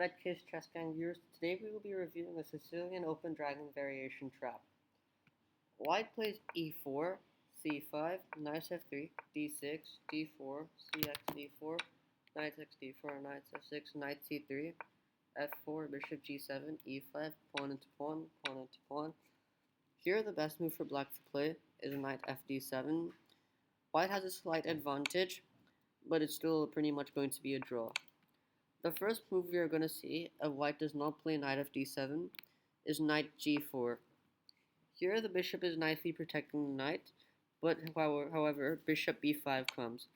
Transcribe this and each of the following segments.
Kiss Chess Gang viewers, today we will be reviewing the Sicilian Open Dragon Variation trap. White plays e4, c5, knight f3, d6, d4, cx d4, knight x d4, knight f6, knight c3, f4, bishop g7, e5, pawn into pawn, pawn into pawn. Here the best move for black to play is knight fd7. White has a slight advantage, but it's still pretty much going to be a draw. The first move we are going to see if white does not play knight f d7 is knight g4. Here the bishop is nicely protecting the knight, but however bishop b5 comes.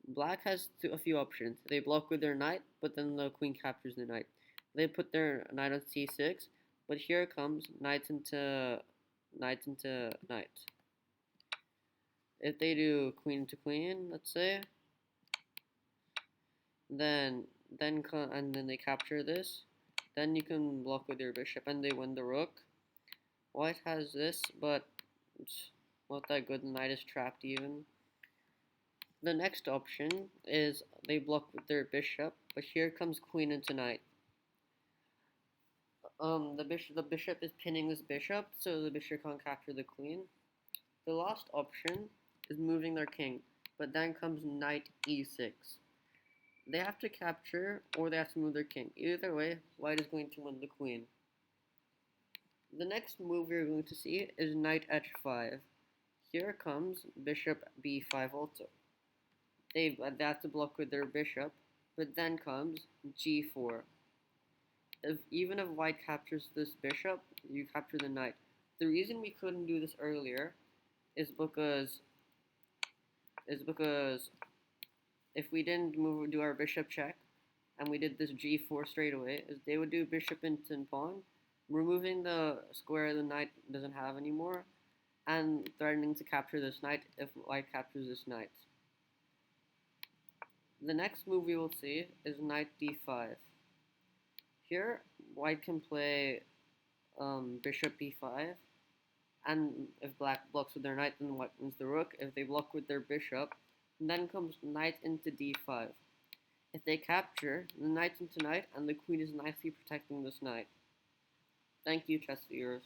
Black has a few options. They block with their knight, but then the queen captures the knight. They put their knight on c6, but here comes knight into knight. If they do queen to queen, let's say, then they capture this, then you can block with your bishop and they win the rook. White has this, but it's not that good. The knight is trapped even. The next option is they block with their bishop, but here comes queen into knight. The bishop is pinning this bishop, so the bishop can't capture the queen. The last option is moving their king, but then comes knight e6. They have to capture or they have to move their king. Either way, white is going to win the queen. The next move we're going to see is knight h5. Here comes bishop b5 also. They have to block with their bishop, but then comes g4. Even if white captures this bishop, you capture the knight. The reason we couldn't do this earlier is because if we didn't do our bishop check and we did this g4 straight away, is they would do bishop into pawn, removing the square the knight doesn't have anymore, and threatening to capture this knight if white captures this knight. The next move we will see is knight d5. Here, white can play bishop b5, and if black blocks with their knight, then white wins the rook. If they block with their bishop, then comes knight into d5. If they capture, the knight into knight, and the queen is nicely protecting this knight. Thank you, chess viewers.